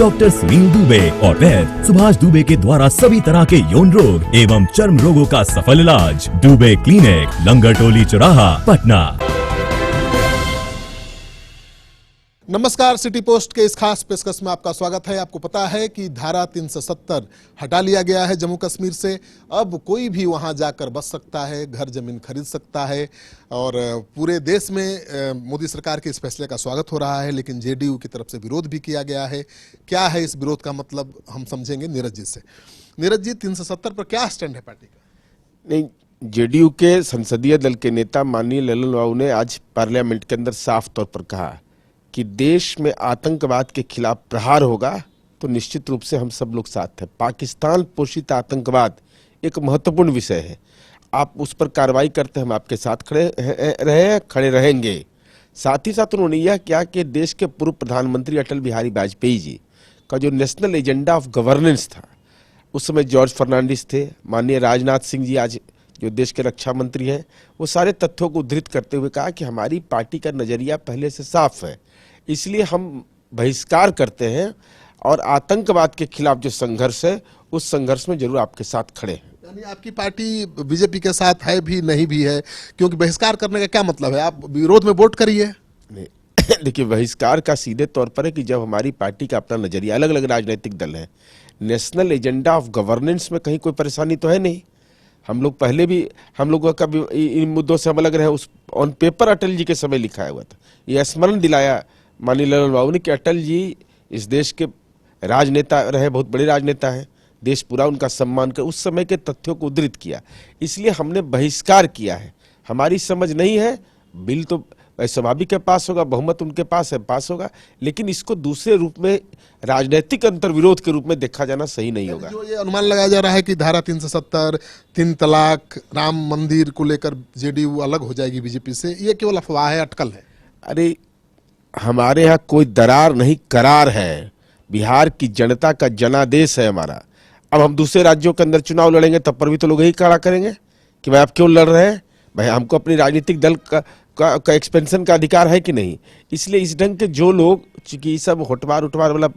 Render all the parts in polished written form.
Doctor Sunil Dubey और वैद्य सुभाष दुबे के द्वारा सभी तरह के यौन रोग एवं चर्म रोगों का सफल इलाज। दुबे क्लिनिक, लंगर टोली चौराहा, पटना। नमस्कार, सिटी पोस्ट के इस खास पेशकश में आपका स्वागत है। आपको पता है कि धारा 370 हटा लिया गया है जम्मू कश्मीर से। अब कोई भी वहां जाकर बस सकता है, घर जमीन खरीद सकता है और पूरे देश में मोदी सरकार के इस फैसले का स्वागत हो रहा है, लेकिन जेडीयू की तरफ से विरोध भी किया गया है। क्या है इस विरोध का मतलब, हम समझेंगे नीरज जी से। नीरज जी, 370 पर क्या स्टैंड है पार्टी का? नहीं, जेडीयू के संसदीय दल के नेता माननीय ललन बाबू ने आज पार्लियामेंट के अंदर साफ तौर पर कहा कि देश में आतंकवाद के खिलाफ प्रहार होगा तो निश्चित रूप से हम सब लोग साथ हैं। पाकिस्तान पोषित आतंकवाद एक महत्वपूर्ण विषय है। आप उस पर कार्रवाई करते हैं, हम आपके साथ खड़े रहेंगे। साथ ही साथ उन्होंने यह किया कि देश के पूर्व प्रधानमंत्री अटल बिहारी वाजपेयी जी का जो नेशनल एजेंडा ऑफ गवर्नेंस था, उस समय जॉर्ज फर्नांडिस थे, माननीय राजनाथ सिंह जी आज जो देश के रक्षा मंत्री हैं, वो सारे तथ्यों को उद्धृत करते हुए कहा कि हमारी पार्टी का नजरिया पहले से साफ है, इसलिए हम बहिष्कार करते हैं और आतंकवाद के खिलाफ जो संघर्ष है उस संघर्ष में जरूर आपके साथ खड़े हैं। यानी आपकी पार्टी बीजेपी के साथ है भी नहीं भी है, क्योंकि बहिष्कार करने का क्या मतलब है? आप विरोध में वोट करिए। नहीं, देखिए, बहिष्कार का सीधे तौर पर है कि जब हमारी पार्टी का अपना नजरिया, अलग अलग राजनीतिक दल है, नेशनल एजेंडा ऑफ गवर्नेंस में कहीं कोई परेशानी तो है नहीं। हम लोग पहले भी, हम लोगों का भी इन मुद्दों से हम अलग रहे। उस ऑन पेपर अटल जी के समय लिखा हुआ था, यह स्मरण दिलाया माननीय ललन बाबू ने कि अटल जी इस देश के राजनेता रहे, बहुत बड़े राजनेता हैं, देश पूरा उनका सम्मान कर उस समय के तथ्यों को उद्धृत किया, इसलिए हमने बहिष्कार किया है। हमारी समझ नहीं है, बिल तो स्वाभाविक के पास होगा, बहुमत उनके पास है, पास होगा, लेकिन इसको दूसरे रूप में राजनीतिक अंतर्विरोध के रूप में देखा जाना सही नहीं होगा। जो ये अनुमान लगाया जा रहा है कि धारा 370, 3 तलाक, राम मंदिर को लेकर जेडीयू अलग हो जाएगी बीजेपी से, ये केवल अफवाह है, अटकल है? अरे, हमारे यहाँ कोई दरार नहीं, करार है। बिहार की जनता का जनादेश है हमारा। अब हम दूसरे राज्यों के अंदर चुनाव लड़ेंगे तब पर भी तो लोग यही खड़ा करेंगे कि भाई आप क्यों लड़ रहे हैं, भाई हमको अपनी राजनीतिक दल का एक्सपेंशन का अधिकार है कि नहीं। इसलिए इस ढंग के जो लोग, चूंकि सब होटवार वाला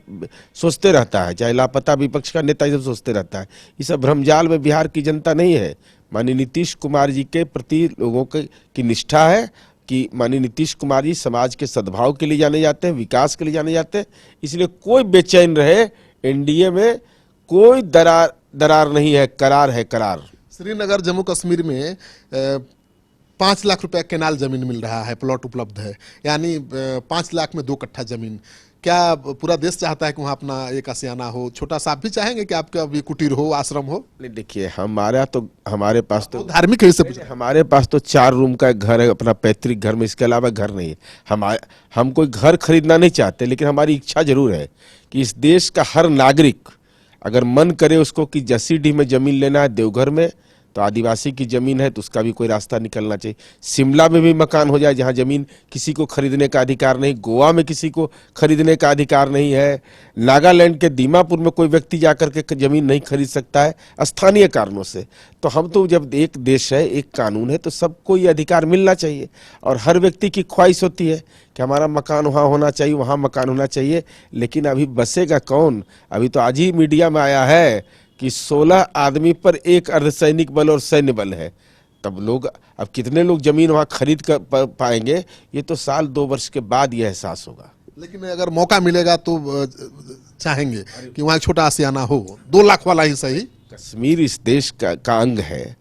सोचते रहता है, चाहे लापता विपक्ष का नेता ये सब सोचते रहता है, ये सब भ्रमजाल में बिहार की जनता नहीं है। माननीय नीतीश कुमार जी के प्रति लोगों की निष्ठा है कि माननीय नीतीश कुमार जी समाज के सद्भाव के लिए जाने जाते हैं, विकास के लिए जाने जाते हैं, इसलिए कोई बेचैन रहे, एनडीए में कोई दरार नहीं है, करार है, करार। श्रीनगर जम्मू कश्मीर में 5 लाख रुपए केनाल जमीन मिल रहा है, प्लॉट उपलब्ध है, यानी 5 लाख में 2 कट्ठा जमीन। क्या पूरा देश चाहता है कि वहाँ अपना एक आशियाना हो? छोटा सा आप भी चाहेंगे कि आपका भी कुटीर हो, आश्रम हो? नहीं, देखिए, हमारे पास तो धार्मिक है, इससे हमारे पास तो 4 रूम का एक घर है, अपना पैतृक घर में, इसके अलावा घर नहीं है। हम कोई घर खरीदना नहीं चाहते, लेकिन हमारी इच्छा जरूर है कि इस देश का हर नागरिक अगर मन करे उसको कि जसीडीह में जमीन लेना है, देवघर में तो आदिवासी की जमीन है तो उसका भी कोई रास्ता निकलना चाहिए। शिमला में भी मकान हो जाए जहां जमीन किसी को खरीदने का अधिकार नहीं, गोवा में किसी को खरीदने का अधिकार नहीं है, नागालैंड के दीमापुर में कोई व्यक्ति जाकर के जमीन नहीं खरीद सकता है स्थानीय कारणों से। तो हम तो, जब एक देश है, एक कानून है, तो सबको ये अधिकार मिलना चाहिए। और हर व्यक्ति की ख्वाहिश होती है कि हमारा मकान वहाँ होना चाहिए, वहाँ मकान होना चाहिए, लेकिन अभी बसेगा कौन? अभी तो आज ही मीडिया में आया है कि 16 आदमी पर एक अर्धसैनिक बल और सैन्य बल है। तब लोग, अब कितने लोग जमीन वहाँ खरीद कर पाएंगे, ये तो साल 2 वर्ष के बाद ये एहसास होगा। लेकिन अगर मौका मिलेगा तो चाहेंगे कि वहाँ छोटा आशियाना हो, 2 लाख वाला ही सही। कश्मीर इस देश का अंग है,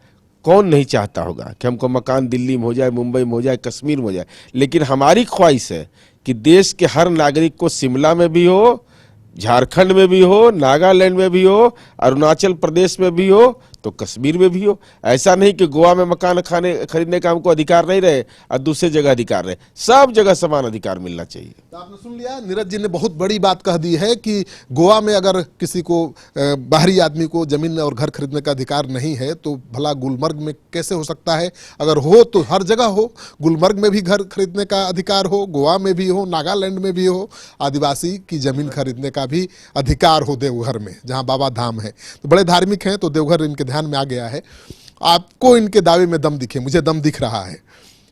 कौन नहीं चाहता होगा कि हमको मकान दिल्ली में हो जाए, मुंबई में हो जाए, कश्मीर में हो जाए, लेकिन हमारी ख्वाहिश है कि देश के हर नागरिक को शिमला में भी हो, झारखंड में भी हो, नागालैंड में भी हो, अरुणाचल प्रदेश में भी हो, तो कश्मीर में भी हो। ऐसा नहीं कि गोवा में मकान खरीदने का हमको अधिकार नहीं रहे और दूसरी जगह अधिकार रहे, सब जगह समान अधिकार मिलना चाहिए। तो आपने सुन लिया, नीरज जी ने बहुत बड़ी बात कह दी है कि गोवा में अगर किसी को, बाहरी आदमी को जमीन और घर खरीदने का अधिकार नहीं है तो भला गुलमर्ग में कैसे हो सकता है? अगर हो तो हर जगह हो, गुलमर्ग में भी घर खरीदने का अधिकार हो, गोवा में भी हो, नागालैंड में भी हो, आदिवासी की जमीन खरीदने का भी अधिकार हो देवघर में, जहाँ बाबा धाम है। तो बड़े धार्मिक हैं, तो देवघर इनके ध्यान में आ गया है। आपको इनके दावे में दम दिखे? मुझे दम दिख रहा है।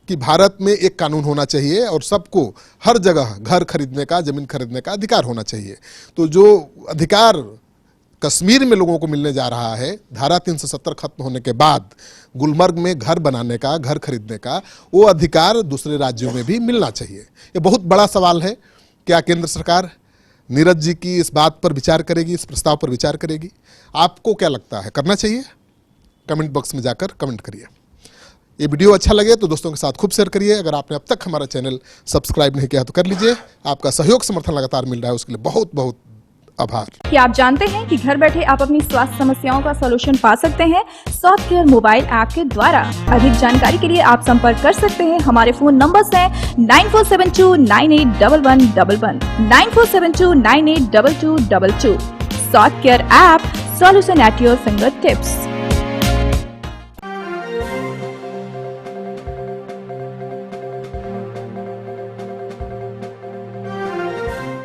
कि भारत में एक कानून होना चाहिए और सबको हर जगह घर खरीदने का, जमीन खरीदने का अधिकार होना चाहिए। तो जो अधिकार कश्मीर में लोगों को मिलने जा रहा है धारा 370 खत्म होने के बाद, गुलमर्ग में घर बनाने का, घर खरीदने का, वो अधिकार दूसरे राज्यों में भी मिलना चाहिए। ये बहुत बड़ा सवाल है। क्या केंद्र सरकार नीरज जी की इस बात पर विचार करेगी, इस प्रस्ताव पर विचार करेगी? आपको क्या लगता है, करना चाहिए? कमेंट बॉक्स में जाकर कमेंट करिए। ये वीडियो अच्छा लगे तो दोस्तों के साथ खूब शेयर करिए। अगर आपने अब तक हमारा चैनल सब्सक्राइब नहीं किया तो कर लीजिए। आपका सहयोग समर्थन लगातार मिल रहा है, उसके लिए बहुत बहुत आभार। क्या आप जानते हैं कि घर बैठे आप अपनी स्वास्थ्य समस्याओं का सॉल्यूशन पा सकते हैं सॉफ्ट केयर मोबाइल ऐप के द्वारा? अधिक जानकारी के लिए आप संपर्क कर सकते हैं। हमारे फोन नंबर्स हैं 9472981111, 9472982222। Soft care app, solution at your finger tips.